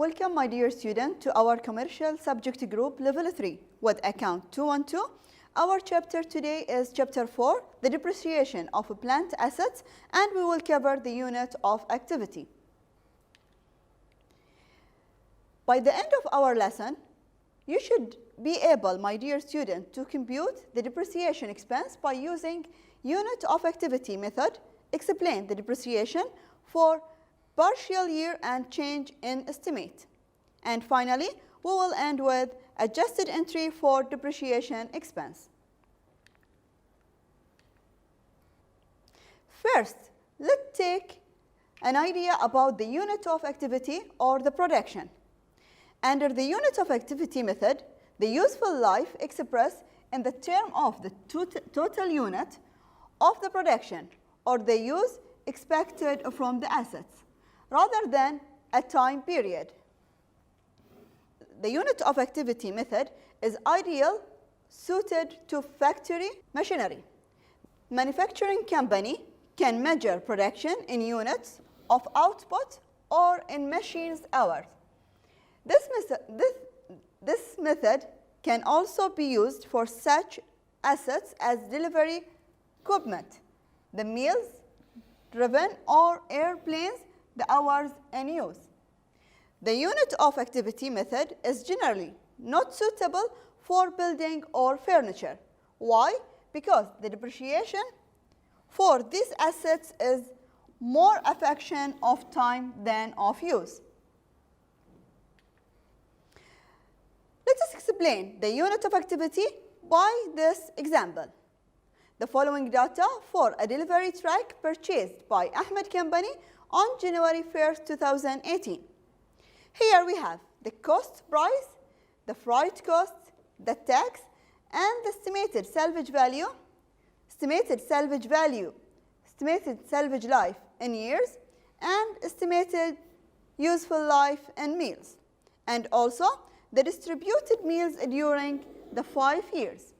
Welcome, my dear student, to our commercial subject group level 3 with account 212. Our chapter today is chapter 4, the depreciation of plant assets, and we will cover the unit of activity. By the end of our lesson, you should be able, my dear student, to compute the depreciation expense by using unit of activity method, explain the depreciation for partial year and change in estimate. And finally, we will end with adjusted entry for depreciation expense. First, let's take an idea about the unit of activity or the production. Under the unit of activity method, the useful life expressed in the term of the total unit of the production or the use expected from the assets, rather than a time period. The unit of activity method is ideal suited to factory machinery. Manufacturing company can measure production in units of output or in machines hours. This method can also be used for such assets as delivery equipment, the mills driven or airplanes, the hours in use. The unit of activity method is generally not suitable for building or furniture. Why? Because the depreciation for these assets is more a function of time than of use. Let us explain the unit of activity by this example. The following data for a delivery truck purchased by Ahmed Company on January 1st, 2018. Here we have the cost price, the freight cost, the tax, and the estimated salvage value, estimated salvage life in years, and estimated useful life in meals, and also the distributed meals during the 5 years.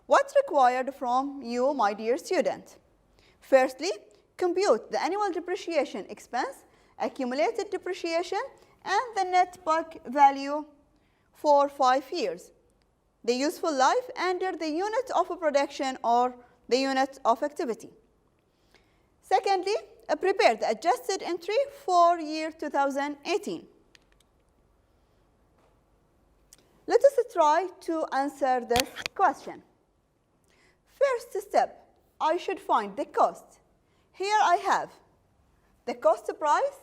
What's required from you, my dear student? Firstly, compute the annual depreciation expense, accumulated depreciation, and the net book value for 5 years. The useful life under the unit of production or the unit of activity. Secondly, prepare the adjusted entry for year 2018. Let us try to answer this question. First step, I should find the cost. Here I have the cost price,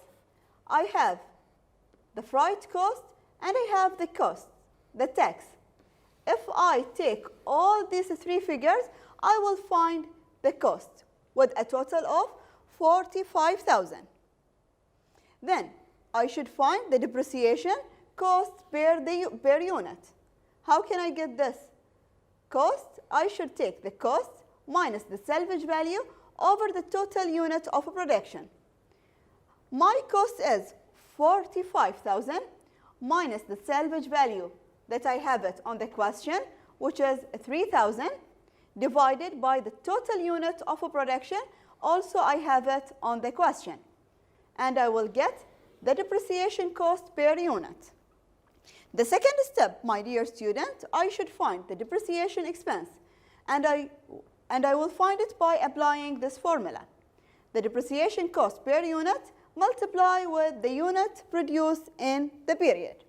I have the freight cost, and I have the cost, the tax. If I take all these three figures, I will find the cost with a total of 45,000. Then I should find the depreciation cost per unit. How can I get this? Cost, I should take the cost minus the salvage value over the total unit of production. My cost is 45,000 minus the salvage value that I have it on the question, which is 3,000, divided by the total unit of production, also I have it on the question. And I will get the depreciation cost per unit. The second step, my dear student, I should find the depreciation expense, and I will find it by applying this formula. The depreciation cost per unit multiply with the unit produced in the period.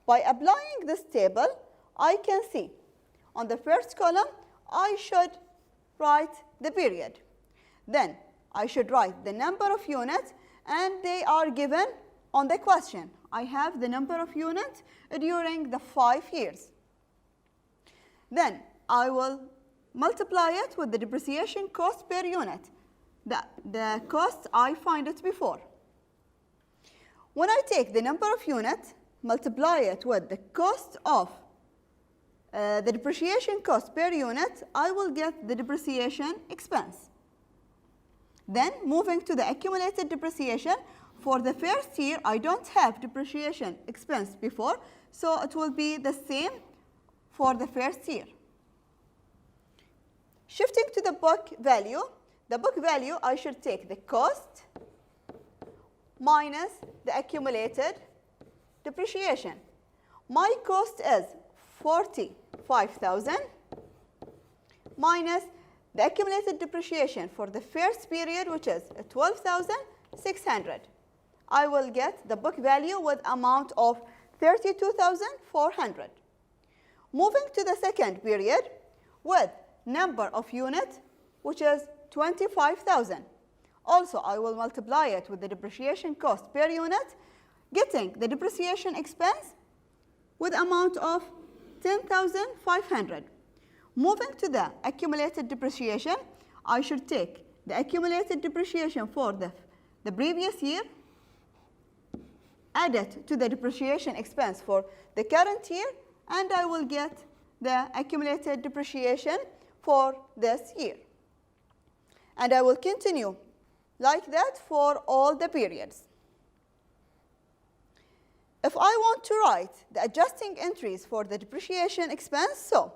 By applying this table, I can see on the first column, I should write the period. Then I should write the number of units, and they are given on the question. I have the number of units during the 5 years. Then I will multiply it with the depreciation cost per unit. The cost, I find it before. When I take the number of units, multiply it with the cost of the depreciation cost per unit, I will get the depreciation expense. Then moving to the accumulated depreciation, for the first year, I don't have depreciation expense before, so it will be the same for the first year. Shifting to the book value, I should take the cost minus the accumulated depreciation. My cost is 45,000 minus the accumulated depreciation for the first period, which is 12,600. I will get the book value with amount of 32,400. Moving to the second period with number of units, which is 25,000. Also, I will multiply it with the depreciation cost per unit, getting the depreciation expense with amount of 10,500. Moving to the accumulated depreciation, I should take the accumulated depreciation for the previous year, add it to the depreciation expense for the current year, and I will get the accumulated depreciation for this year. And I will continue like that for all the periods. If I want to write the adjusting entries for the depreciation expense, so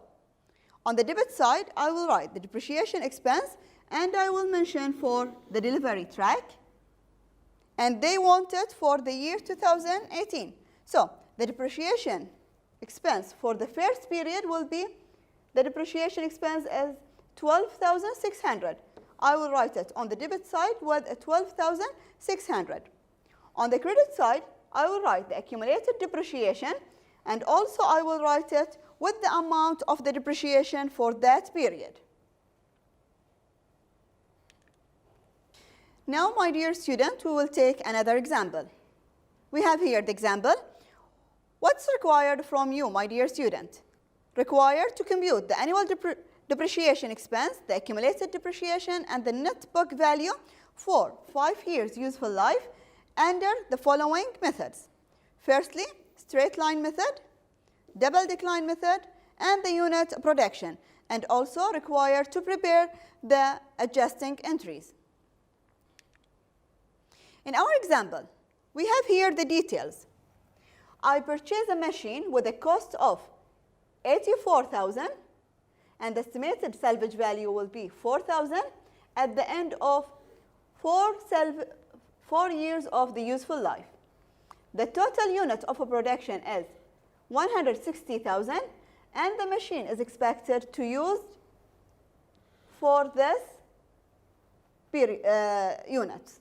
on the debit side, I will write the depreciation expense, and I will mention for the delivery track, and they want it for the year 2018. So the depreciation expense for the first period will be, the depreciation expense is 12,600. I will write it on the debit side with 12,600. On the credit side, I will write the accumulated depreciation, and also I will write it with the amount of the depreciation for that period. Now, my dear student, we will take another example. We have here the example. What's required from you, my dear student? Required to compute the annual depreciation expense, the accumulated depreciation, and the net book value for 5 years useful life under the following methods. Firstly, straight line method, double decline method, and the unit production, and also required to prepare the adjusting entries. In our example, we have here the details. I purchase a machine with a cost of 84,000, and the estimated salvage value will be 4,000 at the end of 4 years of the useful life. The total unit of production is 160,000, and the machine is expected to use for this unit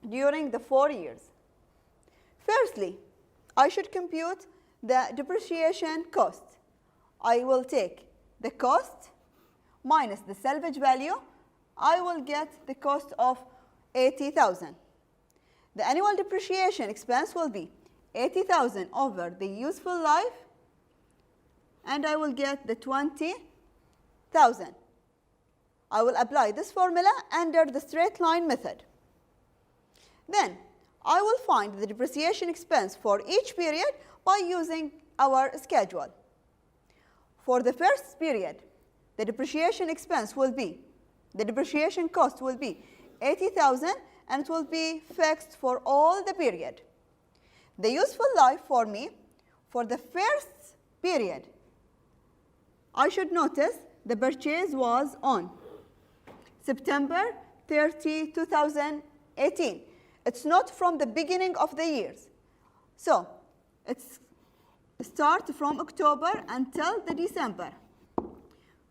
during the 4 years. Firstly, I should compute the depreciation cost. I will take the cost minus the salvage value. I will get the cost of 80,000. The annual depreciation expense will be 80,000 over the useful life, and I will get the 20,000. I will apply this formula under the straight line method. Then I will find the depreciation expense for each period by using our schedule. For the first period, the depreciation expense will be, the depreciation cost will be 80,000, and it will be fixed for all the period. The useful life for me, for the first period, I should notice the purchase was on September 30, 2018. It's not from the beginning of the years. So it's start from October until the December.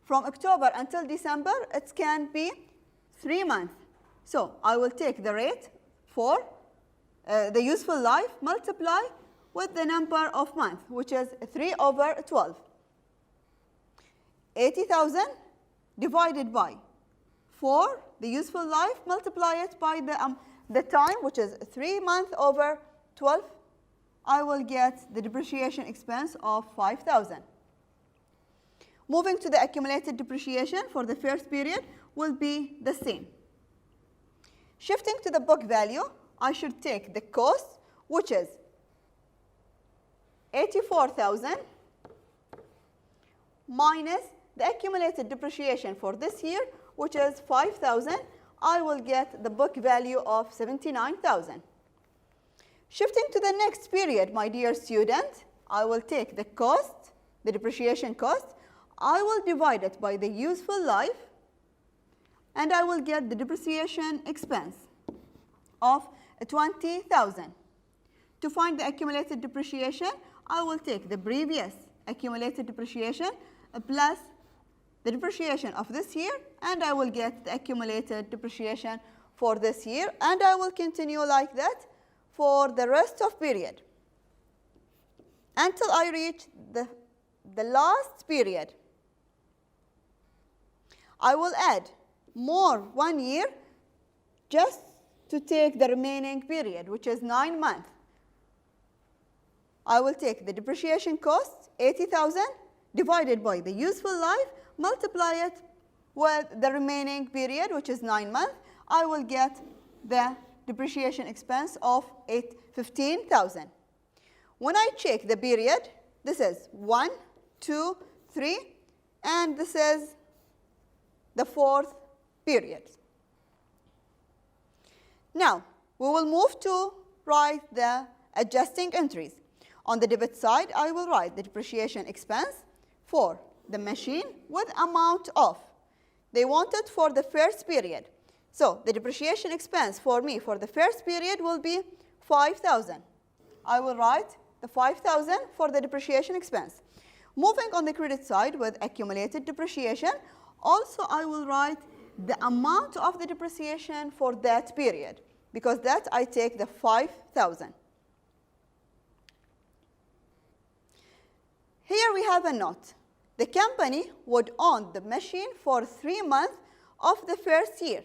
From October until December, it can be 3 months. So I will take the rate for the useful life, multiply with the number of months, which is 3 over 12. 80,000 divided by 4, the useful life, multiply it by the time, which is 3 months over 12. I will get the depreciation expense of 5,000. Moving to the accumulated depreciation for the first period will be the same. Shifting to the book value, I should take the cost, which is 84,000 minus the accumulated depreciation for this year, which is 5,000. I will get the book value of 79,000. Shifting to the next period, my dear student, I will take the cost, the depreciation cost, I will divide it by the useful life, and I will get the depreciation expense of 20,000. To find the accumulated depreciation, I will take the previous accumulated depreciation plus the depreciation of this year, and I will get the accumulated depreciation for this year, and I will continue like that for the rest of period until I reach the last period. I will add more 1 year just to take the remaining period, which is 9 months. I will take the depreciation cost, 80,000, divided by the useful life, multiply it with the remaining period, which is 9 months. I will get the depreciation expense of 15,000. When I check the period, this is 1, 2, 3, and this is the 4th period. Now, we will move to write the adjusting entries. On the debit side, I will write the depreciation expense for the machine with amount of. They want it for the first period. So, the depreciation expense for me for the first period will be 5,000. I will write the 5,000 for the depreciation expense. Moving on the credit side with accumulated depreciation, also I will write the amount of the depreciation for that period, because that I take the 5,000. Here we have a note. The company would own the machine for 3 months of the first year.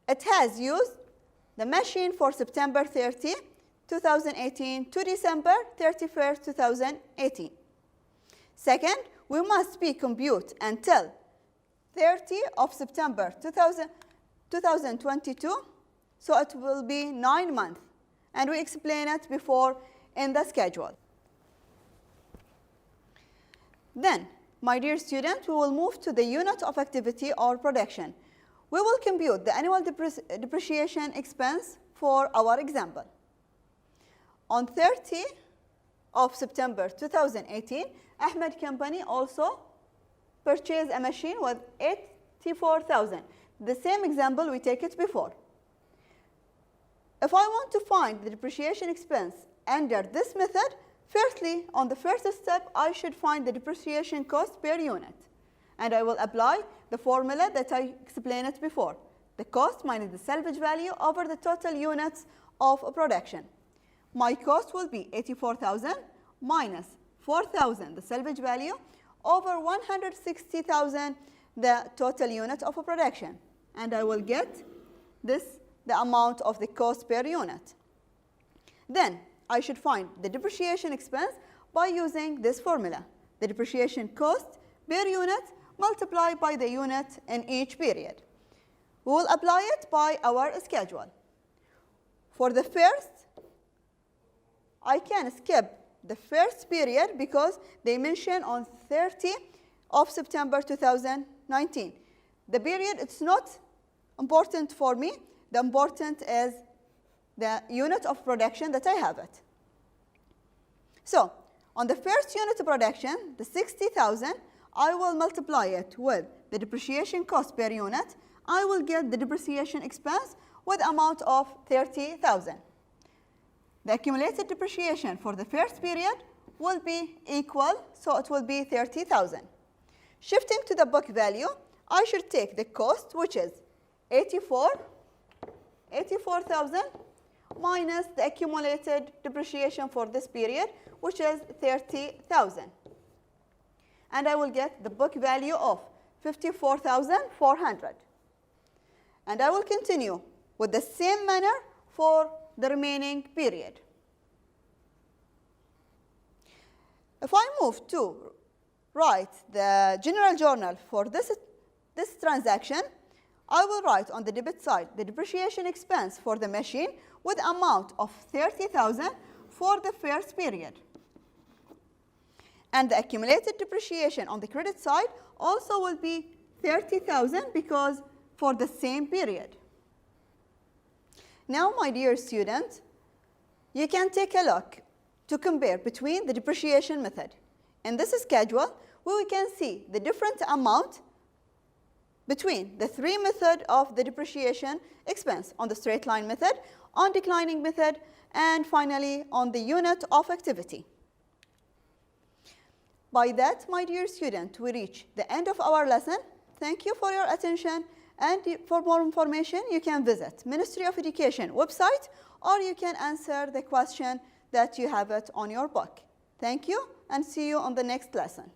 It has used the machine for September 30, 2018 to December 31, 2018. Second, we must be compute until 30 of September 2022, so it will be 9 months, and we explained it before in the schedule. Then, my dear student, we will move to the unit of activity or production. We will compute the annual depreciation expense for our example. On 30 of September 2018, Ahmed Company also purchased a machine with 84,000. The same example we take it before. If I want to find the depreciation expense under this method, firstly, on the first step, I should find the depreciation cost per unit. And I will apply the formula that I explained before. The cost minus the salvage value over the total units of production. My cost will be 84,000 minus 4,000, the salvage value, over 160,000, the total unit of production. And I will get this, the amount of the cost per unit. Then, I should find the depreciation expense by using this formula. The depreciation cost per unit multiplied by the unit in each period. We will apply it by our schedule. For the first, I can skip the first period because they mention on 30 of September 2019. The period, it's not important for me. The important is the unit of production that I have it. So, on the first unit of production, the 60,000, I will multiply it with the depreciation cost per unit. I will get the depreciation expense with amount of 30,000. The accumulated depreciation for the first period will be equal, so it will be 30,000. Shifting to the book value, I should take the cost, which is 84,000 minus the accumulated depreciation for this period, which is 30,000. And I will get the book value of 54,400. And I will continue with the same manner for the remaining period. If I move to write the general journal for this transaction, I will write on the debit side the depreciation expense for the machine with amount of 30,000 for the first period. And the accumulated depreciation on the credit side also will be 30,000 because for the same period. Now, my dear student, you can take a look to compare between the depreciation method. In this schedule, we can see the different amount between the three methods of the depreciation expense on the straight line method, on declining method, and finally on the unit of activity. By that, my dear student, we reach the end of our lesson. Thank you for your attention, and for more information you can visit Ministry of Education website, or you can answer the question that you have it on your book. Thank you, and see you on the next lesson.